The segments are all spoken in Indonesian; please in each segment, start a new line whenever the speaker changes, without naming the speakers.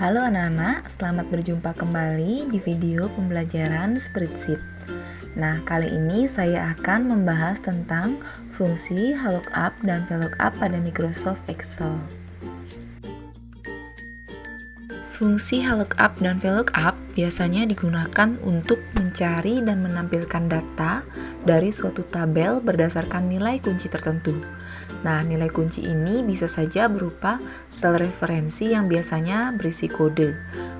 Halo anak-anak, selamat berjumpa kembali di video pembelajaran spreadsheet. Nah, kali ini saya akan membahas tentang fungsi lookup dan VLOOKUP pada Microsoft Excel. Fungsi lookup dan VLOOKUP biasanya digunakan untuk mencari dan menampilkan data dari suatu tabel berdasarkan nilai kunci tertentu. Nah, nilai kunci ini bisa saja berupa sel referensi yang biasanya berisi kode.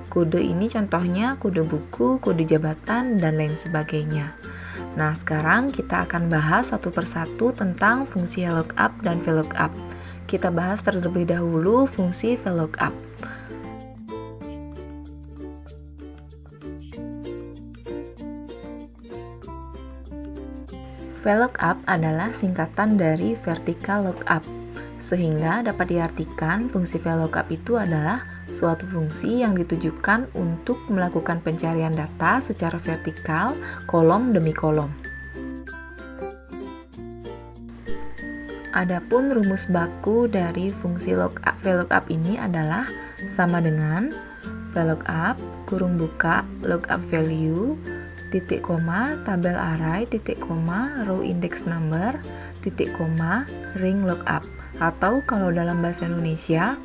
Kode ini contohnya kode buku, kode jabatan, dan lain sebagainya. Nah, sekarang kita akan bahas satu persatu tentang fungsi lookup dan VLOOKUP. Kita bahas terlebih dahulu fungsi VLOOKUP. VLOOKUP adalah singkatan dari vertical lookup, sehingga dapat diartikan fungsi VLOOKUP itu adalah suatu fungsi yang ditujukan untuk melakukan pencarian data secara vertikal, kolom demi kolom. Adapun rumus baku dari fungsi VLOOKUP ini adalah sama dengan VLOOKUP, kurung buka, lookup value, titik koma, tabel array, titik koma, row index number, titik koma, ring lookup. Atau kalau dalam bahasa Indonesia,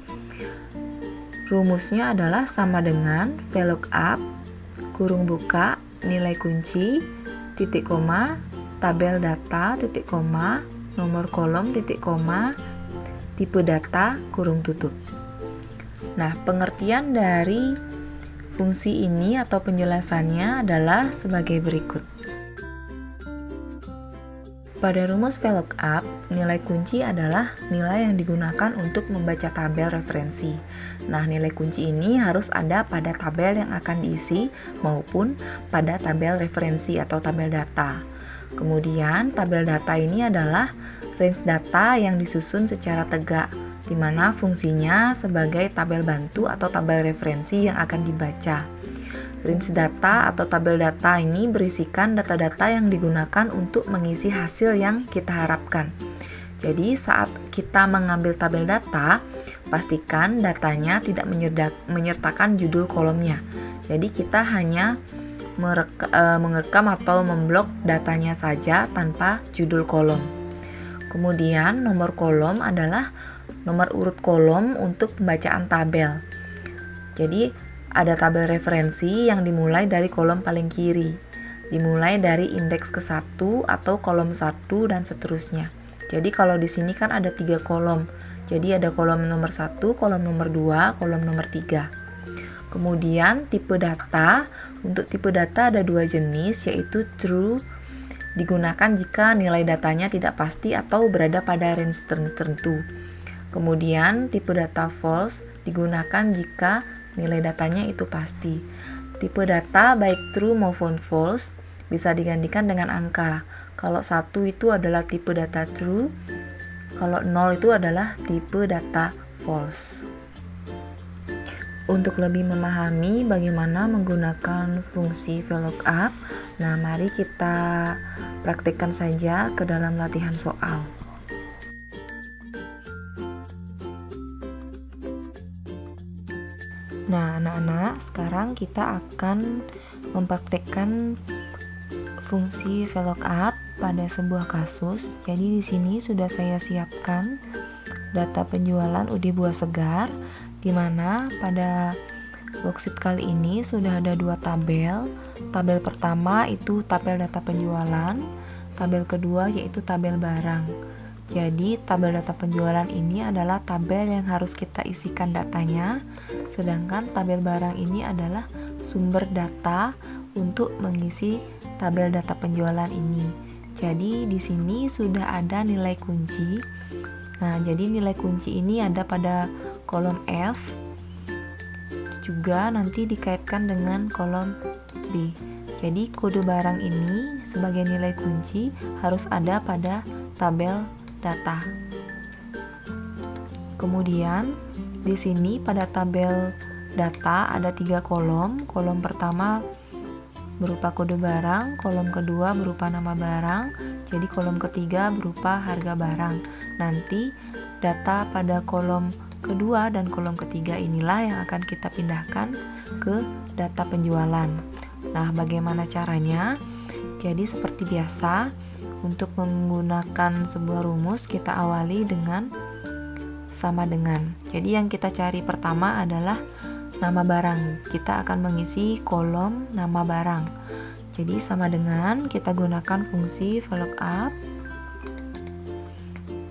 rumusnya adalah sama dengan VLOOKUP, kurung buka, nilai kunci, titik koma, tabel data, titik koma, nomor kolom, titik koma, tipe data, kurung tutup. Nah, pengertian dari fungsi ini atau penjelasannya adalah sebagai berikut. Pada rumus VLOOKUP, nilai kunci adalah nilai yang digunakan untuk membaca tabel referensi. Nah, nilai kunci ini harus ada pada tabel yang akan diisi maupun pada tabel referensi atau tabel data. Kemudian, tabel data ini adalah range data yang disusun secara tegak, di mana fungsinya sebagai tabel bantu atau tabel referensi yang akan dibaca. Range data atau tabel data ini berisikan data-data yang digunakan untuk mengisi hasil yang kita harapkan. Jadi saat kita mengambil tabel data, pastikan datanya tidak menyertakan judul kolomnya. Jadi kita hanya merekam atau memblok datanya saja tanpa judul kolom. Kemudian nomor kolom adalah nomor urut kolom untuk pembacaan tabel. Jadi ada tabel referensi yang dimulai dari kolom paling kiri, dimulai dari indeks ke-1 atau kolom 1 dan seterusnya. Jadi kalau di sini kan ada 3 kolom. Jadi ada kolom nomor 1, kolom nomor 2, kolom nomor 3. Kemudian tipe data, untuk tipe data ada 2 jenis, yaitu true digunakan jika nilai datanya tidak pasti atau berada pada range tertentu. Kemudian tipe data false digunakan jika nilai datanya itu pasti. Tipe data baik true maupun false bisa digantikan dengan angka. Kalau 1 itu adalah tipe data true, kalau 0 itu adalah tipe data false. Untuk lebih memahami bagaimana menggunakan fungsi VLOOKUP, nah mari kita praktekkan saja ke dalam latihan soal. Nah, anak-anak, sekarang kita akan mempraktekkan fungsi VLOOKUP pada sebuah kasus. Jadi di sini sudah saya siapkan data penjualan UD buah segar, di mana pada worksheet kali ini sudah ada 2 tabel. Tabel pertama itu tabel data penjualan, tabel kedua yaitu tabel barang. Jadi tabel data penjualan ini adalah tabel yang harus kita isikan datanya, sedangkan tabel barang ini adalah sumber data untuk mengisi tabel data penjualan ini. Jadi di sini sudah ada nilai kunci. Nah, jadi nilai kunci ini ada pada kolom F, juga nanti dikaitkan dengan kolom B. Jadi kode barang ini sebagai nilai kunci harus ada pada tabel data. Kemudian di sini pada tabel data ada 3 kolom. Kolom pertama berupa kode barang, kolom kedua berupa nama barang, jadi kolom ketiga berupa harga barang. Nanti data pada kolom kedua dan kolom ketiga inilah yang akan kita pindahkan ke data penjualan. Nah, bagaimana caranya? Jadi seperti biasa, untuk menggunakan sebuah rumus kita awali dengan sama dengan. Jadi yang kita cari pertama adalah nama barang. Kita akan mengisi kolom nama barang. Jadi sama dengan, kita gunakan fungsi VLOOKUP.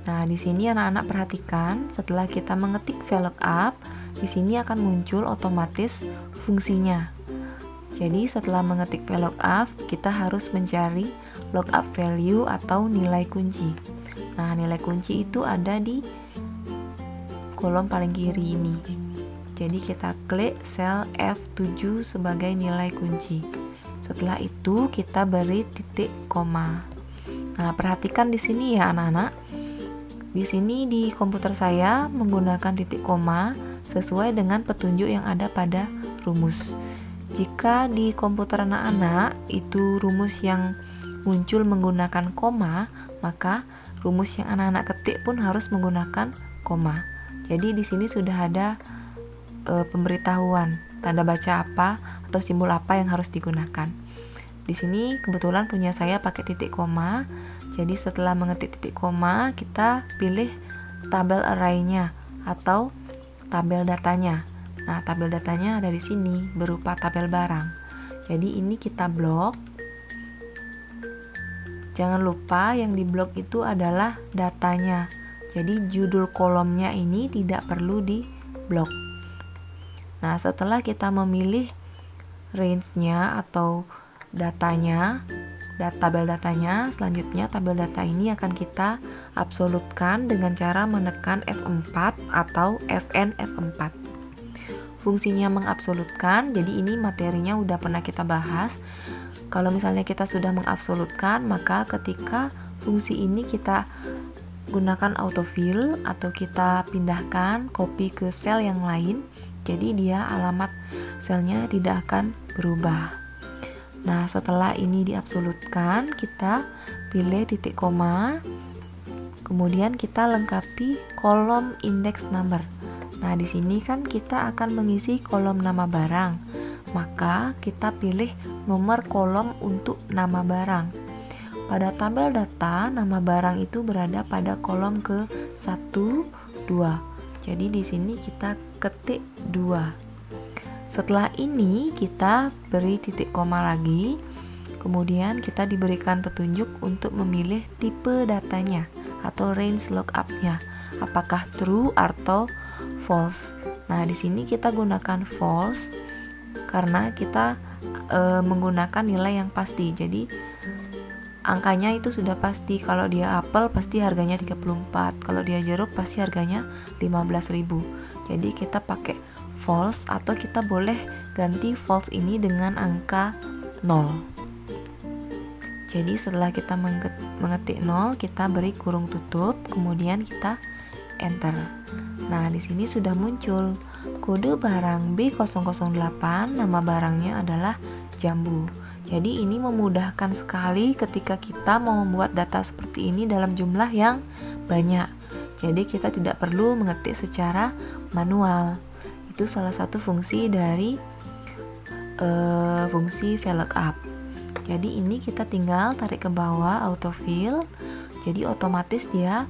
Nah, di sini anak-anak perhatikan, setelah kita mengetik VLOOKUP, di sini akan muncul otomatis fungsinya. Jadi setelah mengetik VLOOKUP, kita harus mencari lookup value atau nilai kunci. Nah, nilai kunci itu ada di kolom paling kiri ini. Jadi kita klik sel F7 sebagai nilai kunci. Setelah itu kita beri titik koma. Nah, perhatikan di sini ya anak-anak. Di sini di komputer saya menggunakan titik koma sesuai dengan petunjuk yang ada pada rumus. Jika di komputer anak-anak itu rumus yang muncul menggunakan koma, maka rumus yang anak-anak ketik pun harus menggunakan koma. Jadi di sini sudah ada pemberitahuan tanda baca apa atau simbol apa yang harus digunakan. Di sini kebetulan punya saya pakai titik koma. Jadi setelah mengetik titik koma, kita pilih tabel array-nya atau tabel datanya. Nah, tabel datanya ada di sini berupa tabel barang. Jadi ini kita blok. Jangan lupa yang di blok itu adalah datanya. Jadi judul kolomnya ini tidak perlu di blok. Nah, setelah kita memilih range-nya atau datanya, tabel datanya, selanjutnya tabel data ini akan kita absolutkan dengan cara menekan F4 atau Fn F4. Fungsinya mengabsolutkan, jadi ini materinya udah pernah kita bahas. Kalau misalnya kita sudah mengabsolutkan, maka ketika fungsi ini kita gunakan autofill atau kita pindahkan copy ke sel yang lain, jadi dia alamat selnya tidak akan berubah. Nah, setelah ini diabsolutkan, kita pilih titik koma, kemudian kita lengkapi kolom index number. Nah, di sini kan kita akan mengisi kolom nama barang, maka kita pilih nomor kolom untuk nama barang. Pada tabel data, nama barang itu berada pada kolom ke 1, 2. Jadi di sini kita ketik 2. Setelah ini kita beri titik koma lagi, kemudian kita diberikan petunjuk untuk memilih tipe datanya atau range lookup-nya, apakah true atau false. Nah, di sini kita gunakan false karena kita menggunakan nilai yang pasti. Jadi angkanya itu sudah pasti. Kalau dia apel pasti harganya 34, kalau dia jeruk pasti harganya 15.000. Jadi kita pakai false atau kita boleh ganti false ini dengan angka 0. Jadi setelah kita mengetik 0, kita beri kurung tutup, kemudian kita enter. Nah, di sini sudah muncul kode barang B008, nama barangnya adalah jambu. Jadi ini memudahkan sekali ketika kita mau membuat data seperti ini dalam jumlah yang banyak. Jadi kita tidak perlu mengetik secara manual. Itu salah satu fungsi dari fungsi VLOOKUP. Jadi ini kita tinggal tarik ke bawah autofill. Jadi otomatis dia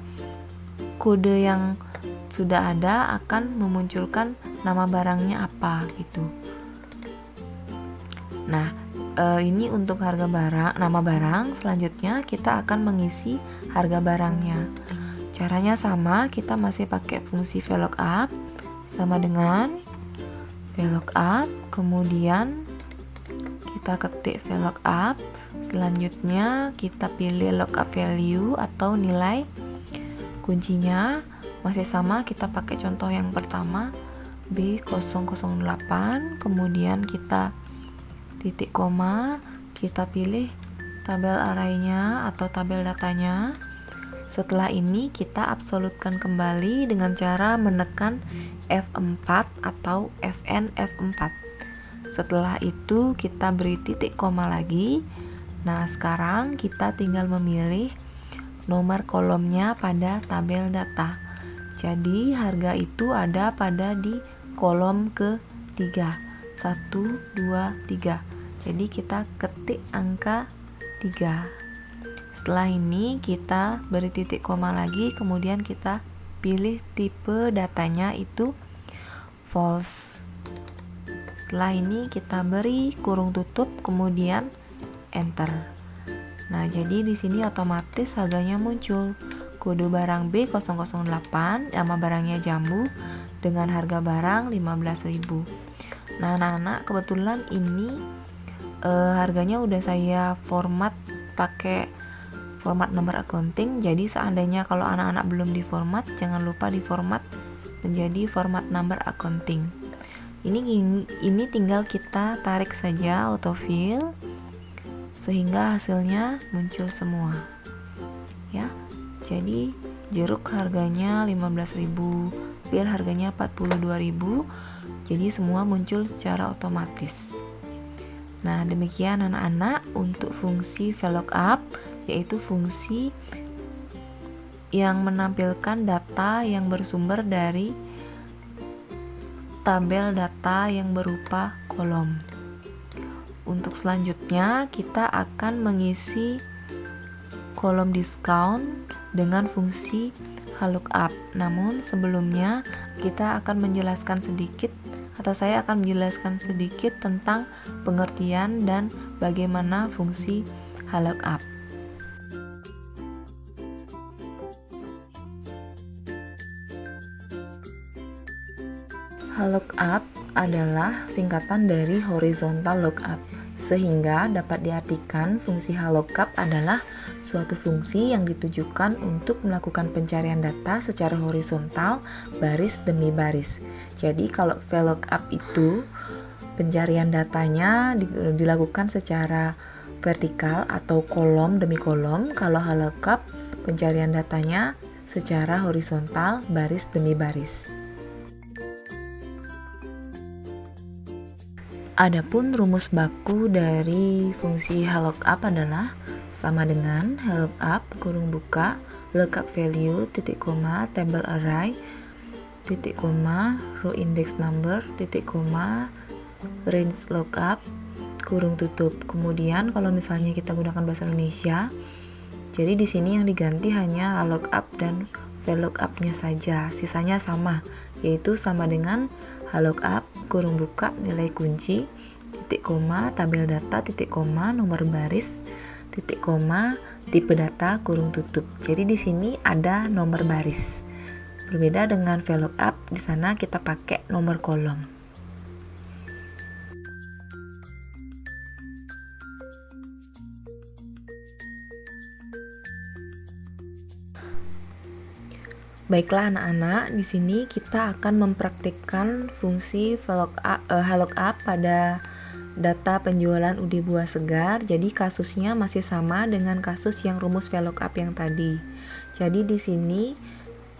kode yang sudah ada akan memunculkan nama barangnya apa gitu. Nah, ini untuk harga barang, nama barang. Selanjutnya kita akan mengisi harga barangnya. Caranya sama, kita masih pakai fungsi VLOOKUP. Sama dengan VLOOKUP, kemudian kita ketik VLOOKUP, selanjutnya kita pilih lookup value atau nilai kuncinya. Masih sama, kita pakai contoh yang pertama B008, kemudian kita titik koma, kita pilih tabel array-nya atau tabel datanya. Setelah ini kita absolutkan kembali dengan cara menekan F4 atau Fn F4. Setelah itu kita beri titik koma lagi. Nah, sekarang kita tinggal memilih nomor kolomnya pada tabel data. Jadi harga itu ada pada di kolom ketiga, 1, 2, 3. Jadi kita ketik angka 3. Setelah ini kita beri titik koma lagi, kemudian kita pilih tipe datanya itu false. Setelah ini kita beri kurung tutup, kemudian enter. Nah, jadi di sini otomatis harganya muncul. Kode barang B008, nama barangnya jambu, dengan harga barang 15.000. Nah, anak-anak, kebetulan ini harganya udah saya format pakai format nomor accounting. Jadi seandainya kalau anak-anak belum diformat, jangan lupa diformat menjadi format number accounting. Ini tinggal kita tarik saja autofill sehingga hasilnya muncul semua. Ya. Jadi jeruk harganya 15.000, pil harganya 42.000. Jadi semua muncul secara otomatis. Nah, demikian anak-anak untuk fungsi VLOOKUP, yaitu fungsi yang menampilkan data yang bersumber dari tabel data yang berupa kolom. Untuk selanjutnya kita akan mengisi kolom diskon dengan fungsi VLOOKUP. Namun sebelumnya kita akan menjelaskan sedikit, atau saya akan menjelaskan sedikit tentang pengertian dan bagaimana fungsi VLOOKUP. VLOOKUP adalah singkatan dari horizontal lookup, sehingga dapat diartikan fungsi VLOOKUP adalah suatu fungsi yang ditujukan untuk melakukan pencarian data secara horizontal, baris demi baris. Jadi kalau VLOOKUP itu pencarian datanya dilakukan secara vertikal atau kolom demi kolom. Kalau VLOOKUP pencarian datanya secara horizontal, baris demi baris. Adapun rumus baku dari fungsi VLOOKUP adalah sama dengan VLOOKUP kurung buka lookup value titik koma table array titik koma row index number titik koma range lookup kurung tutup. Kemudian kalau misalnya kita gunakan bahasa Indonesia, jadi di sini yang diganti hanya VLOOKUP dan VLOOKUP-nya saja, sisanya sama, yaitu sama dengan VLOOKUP kurung buka nilai kunci titik koma tabel data titik koma nomor baris titik koma tipe data kurung tutup. Jadi di sini ada nomor baris. Berbeda dengan VLOOKUP, di sana kita pakai nomor kolom. Baiklah anak-anak, di sini kita akan mempraktikkan fungsi VLOOKUP pada data penjualan UD buah segar. Jadi kasusnya masih sama dengan kasus yang rumus VLOOKUP yang tadi. Jadi di sini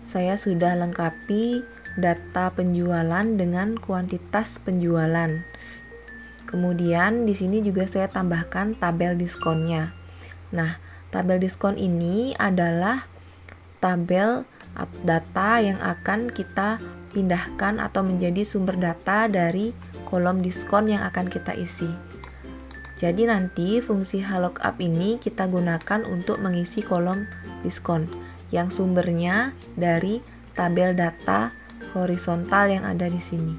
saya sudah lengkapi data penjualan dengan kuantitas penjualan. Kemudian di sini juga saya tambahkan tabel diskonnya. Nah, tabel diskon ini adalah tabel data yang akan kita pindahkan atau menjadi sumber data dari kolom diskon yang akan kita isi. Jadi nanti fungsi VLOOKUP ini kita gunakan untuk mengisi kolom diskon yang sumbernya dari tabel data horizontal yang ada di sini.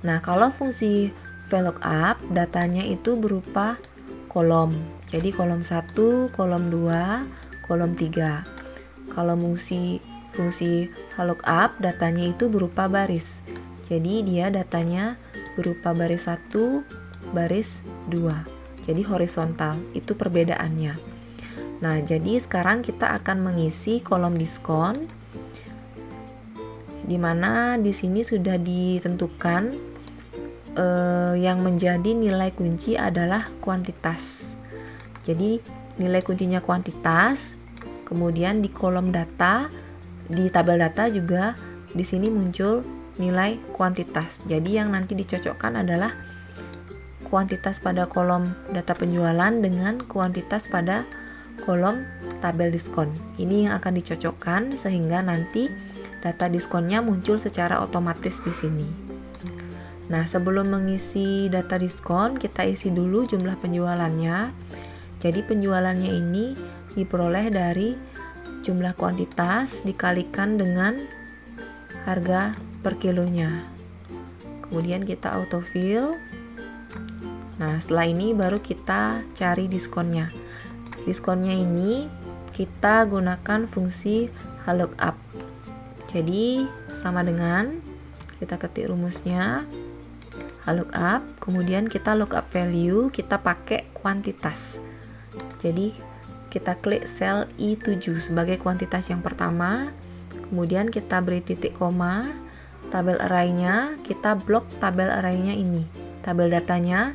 Nah, kalau fungsi VLOOKUP datanya itu berupa kolom. Jadi kolom 1, kolom 2, kolom 3. Kalau fungsi VLOOKUP datanya itu berupa baris. Jadi dia datanya berupa baris 1, baris 2. Jadi horizontal, itu perbedaannya. Nah, jadi sekarang kita akan mengisi kolom diskon, di mana di sini sudah ditentukan yang menjadi nilai kunci adalah kuantitas. Jadi nilai kuncinya kuantitas. Kemudian di kolom data, di tabel data juga di sini muncul nilai kuantitas. Jadi yang nanti dicocokkan adalah kuantitas pada kolom data penjualan dengan kuantitas pada kolom tabel diskon. Ini yang akan dicocokkan sehingga nanti data diskonnya muncul secara otomatis di sini. Nah, sebelum mengisi data diskon, kita isi dulu jumlah penjualannya. Jadi penjualannya ini diperoleh dari jumlah kuantitas dikalikan dengan harga per kilonya. Kemudian kita autofill. Nah, setelah ini baru kita cari diskonnya. Diskonnya ini kita gunakan fungsi lookup. Jadi sama dengan kita ketik rumusnya lookup, kemudian kita lookup value, kita pakai kuantitas. Jadi kita klik sel I7 sebagai kuantitas yang pertama, kemudian kita beri titik koma, tabel array-nya, kita blok tabel array-nya ini, tabel datanya.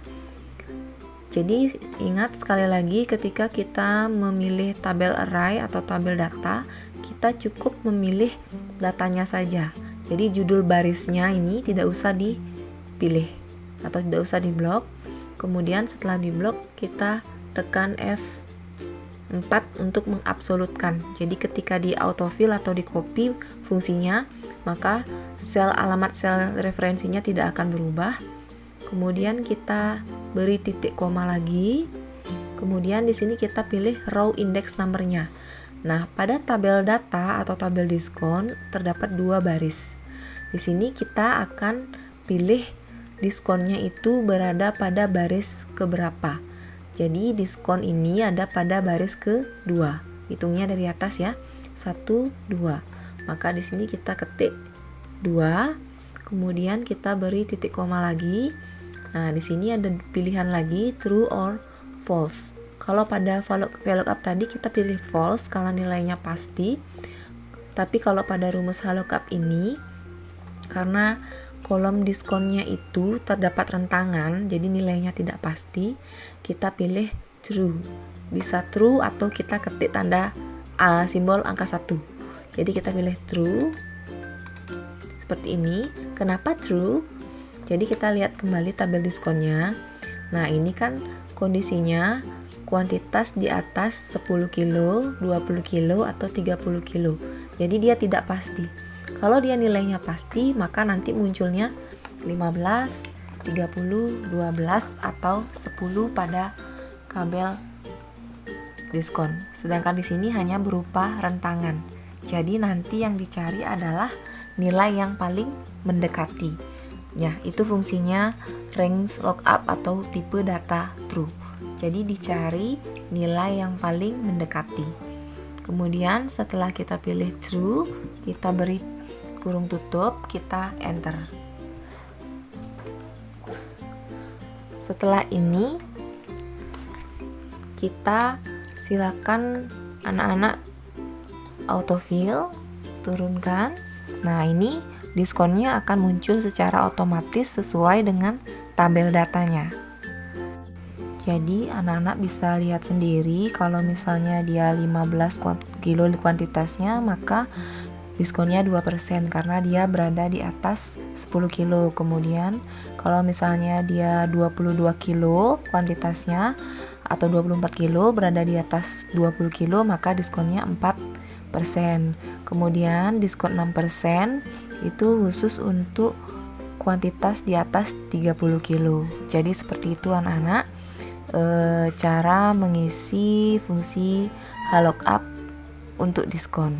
Jadi ingat sekali lagi ketika kita memilih tabel array atau tabel data, kita cukup memilih datanya saja. Jadi judul barisnya ini tidak usah dipilih atau tidak usah diblok. Kemudian setelah diblok kita tekan F4 untuk mengabsolutkan. Jadi ketika di autofill atau di copy fungsinya, maka alamat sel referensinya tidak akan berubah. Kemudian kita beri titik koma lagi. Kemudian di sini kita pilih row index number-nya. Nah, pada tabel data atau tabel diskon terdapat 2 baris. Di sini kita akan pilih diskonnya itu berada pada baris keberapa. Jadi diskon ini ada pada baris kedua. Hitungnya dari atas ya. 1, 2. Maka di sini kita ketik 2. Kemudian kita beri titik koma lagi. Nah, di sini ada pilihan lagi true or false. Kalau pada VLOOKUP tadi kita pilih false karena nilainya pasti. Tapi kalau pada rumus VLOOKUP ini karena kolom diskonnya itu terdapat rentangan, jadi nilainya tidak pasti, kita pilih true. Bisa true atau kita ketik tanda simbol angka 1. Jadi kita pilih true. Seperti ini. Kenapa true? Jadi kita lihat kembali tabel diskonnya. Nah, ini kan kondisinya kuantitas di atas 10 kilo, 20 kilo, atau 30 kilo. Jadi dia tidak pasti. Kalau dia nilainya pasti, maka nanti munculnya 15, 30, 12, atau 10 pada kabel diskon. Sedangkan di sini hanya berupa rentangan. Jadi nanti yang dicari adalah nilai yang paling mendekati. Ya, itu fungsinya range lookup atau tipe data true. Jadi dicari nilai yang paling mendekati. Kemudian setelah kita pilih true, kita beri kurung tutup, kita enter. Setelah ini kita silakan anak-anak autofill, turunkan. Nah, ini diskonnya akan muncul secara otomatis sesuai dengan tabel datanya. Jadi anak-anak bisa lihat sendiri kalau misalnya dia 15 kilo kuantitasnya, maka diskonnya 2% karena dia berada di atas 10 kilo. Kemudian kalau misalnya dia 22 kilo kuantitasnya atau 24 kilo berada di atas 20 kilo, maka diskonnya 4%. Kemudian diskon 6% itu khusus untuk kuantitas di atas 30 kilo. Jadi seperti itu anak-anak cara mengisi fungsi lookup untuk diskon.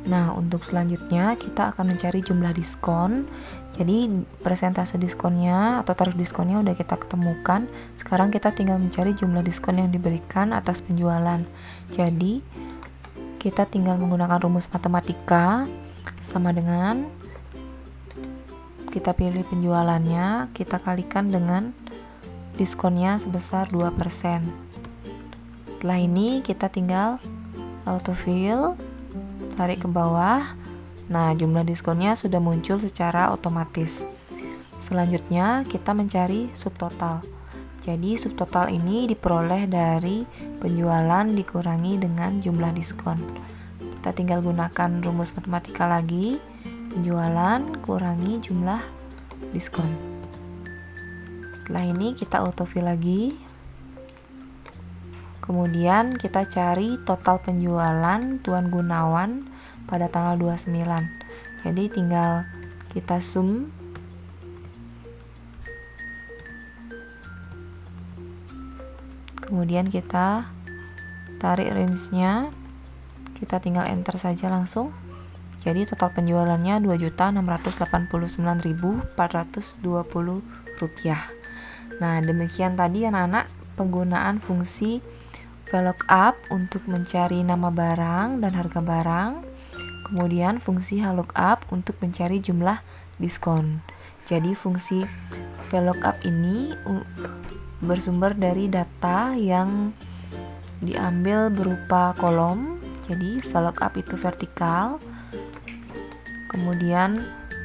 Nah, untuk selanjutnya kita akan mencari jumlah diskon. Jadi persentase diskonnya atau tarif diskonnya udah kita ketemukan. Sekarang kita tinggal mencari jumlah diskon yang diberikan atas penjualan. Jadi kita tinggal menggunakan rumus matematika sama dengan kita pilih penjualannya, kita kalikan dengan diskonnya sebesar 2%. Setelah ini kita tinggal autofill, tarik ke bawah. Nah, jumlah diskonnya sudah muncul secara otomatis. Selanjutnya kita mencari subtotal. Jadi subtotal ini diperoleh dari penjualan dikurangi dengan jumlah diskon. Kita tinggal gunakan rumus matematika lagi, penjualan kurangi jumlah diskon. Setelah ini kita autofill lagi. Kemudian kita cari total penjualan Tuan Gunawan pada tanggal 29. Jadi tinggal kita zoom. Kemudian kita tarik range-nya. Kita tinggal enter saja langsung. Jadi total penjualannya Rp2.689.420. Nah, demikian tadi anak-anak penggunaan fungsi VLOOKUP untuk mencari nama barang dan harga barang. Kemudian fungsi HLOOKUP untuk mencari jumlah diskon. Jadi fungsi VLOOKUP ini bersumber dari data yang diambil berupa kolom. Jadi VLOOKUP itu vertikal. Kemudian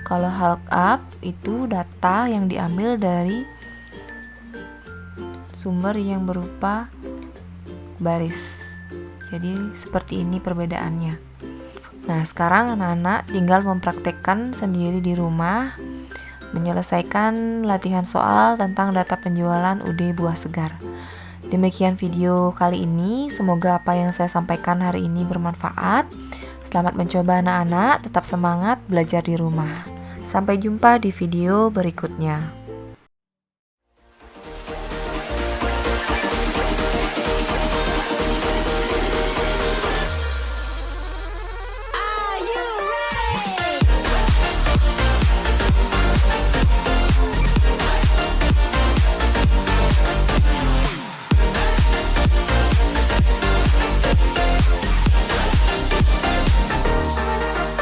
kalau HLOOKUP itu data yang diambil dari sumber yang berupa baris. Jadi seperti ini perbedaannya. Nah, sekarang anak-anak tinggal mempraktekkan sendiri di rumah, menyelesaikan latihan soal tentang data penjualan UD Buah Segar. Demikian video kali ini, semoga apa yang saya sampaikan hari ini bermanfaat. Selamat mencoba anak-anak, tetap semangat belajar di rumah. Sampai jumpa di video berikutnya.